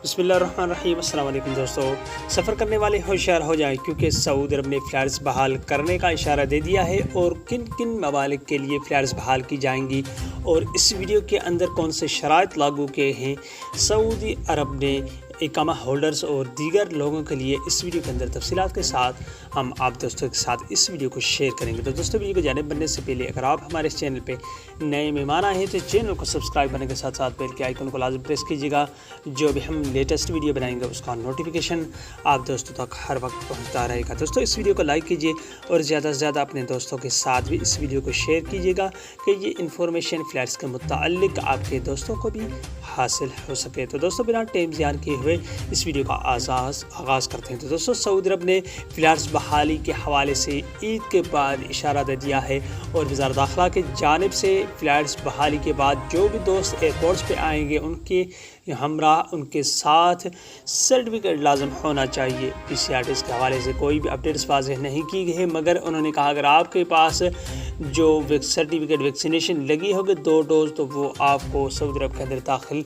बिस्मिल्लाहिर्रहमानिर्रहीम। अस्सलाम वालेकुम दोस्तों, सफ़र करने वाले होशियार हो जाएं क्योंकि सऊदी अरब ने फ़्लाइट्स बहाल करने का इशारा दे दिया है और किन किन ममालिक के लिए फ़्लाइट्स बहाल की जाएंगी और इस वीडियो के अंदर कौन से शराइत लागू किए हैं सऊदी अरब ने इकामा होल्डर्स और दीगर लोगों के लिए, इस वीडियो के अंदर तफसीलात के साथ हम आप दोस्तों के साथ इस वीडियो को शेयर करेंगे। तो दोस्तों, वीडियो को जानिब बनने से पहले अगर आप हमारे इस चैनल पे नए मेहमान आए हैं तो चैनल को सब्सक्राइब करने के साथ साथ बेल के आइकन को लाजम प्रेस कीजिएगा। जो भी हम लेटेस्ट वीडियो बनाएंगे उसका नोटिफिकेशन आप दोस्तों तक हर वक्त पहुँचता रहेगा। दोस्तों, इस वीडियो को लाइक कीजिए और ज़्यादा से ज़्यादा अपने दोस्तों के साथ भी इस वीडियो को शेयर कीजिएगा कि ये इन्फॉर्मेशन फ़्लाइट्स के मुताल्लिक आपके दोस्तों को भी हासिल हो सके। तो दोस्तों, बिना टाइम ज़ाया किए हुए इस वीडियो का आगाज़ करते हैं। तो दोस्तों, सऊदी अरब ने फ़्लाइट्स बहाली के हवाले से ईद के बाद इशारा दे दिया है और वज़ारत दाखिला की जानिब से फ़्लाइट्स बहाली के बाद जो भी दोस्त एयरपोर्ट्स पे आएंगे उनके हमराह उनके साथ सर्टिफिकेट लाजम होना चाहिए। PCR टेस्ट के हवाले से कोई भी अपडेट्स वाज़ेह नहीं की गई है, मगर उन्होंने कहा अगर आपके पास जो सर्टिफिकेट वैक्सीनेशन लगी होगी 2 डोज, तो वो आपको सऊदी अरब के अंदर दाखिल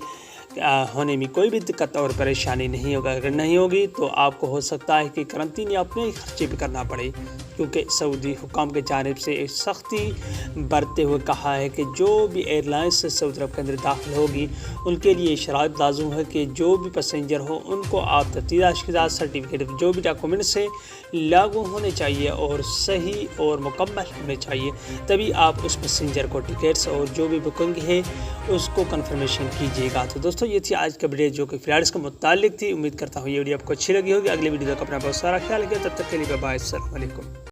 होने में कोई भी दिक्कत और परेशानी नहीं होगा। अगर नहीं होगी तो आपको हो सकता है कि करंटीन या अपने खर्चे भी करना पड़े, क्योंकि सऊदी हुकाम के जानिब से एक सख्ती बरतते हुए कहा है कि जो भी एयरलाइंस सऊदी अरब के अंदर दाखिल होगी उनके लिए शराइत लाज़िम है कि जो भी पैसेंजर हो उनको आप तफ्तीश के साथ सर्टिफिकेट जो भी डॉक्यूमेंट से लागू होने चाहिए और सही और मुकम्मल होने चाहिए, तभी आप उस पैसेंजर को टिकट्स और जो भी बुकिंग है उसको कन्फर्मेशन कीजिएगा। तो दोस्तों, ये थी आज का वीडियो जो कि फ़्लाइट्स के मुताल्लिक थी। उम्मीद करता हूँ ये वीडियो आपको अच्छी लगी होगी। अगले वीडियो तक अपना बहुत सारा ख्याल रखिए। तब तक के लिए बाय, अस्सलाम वालेकुम।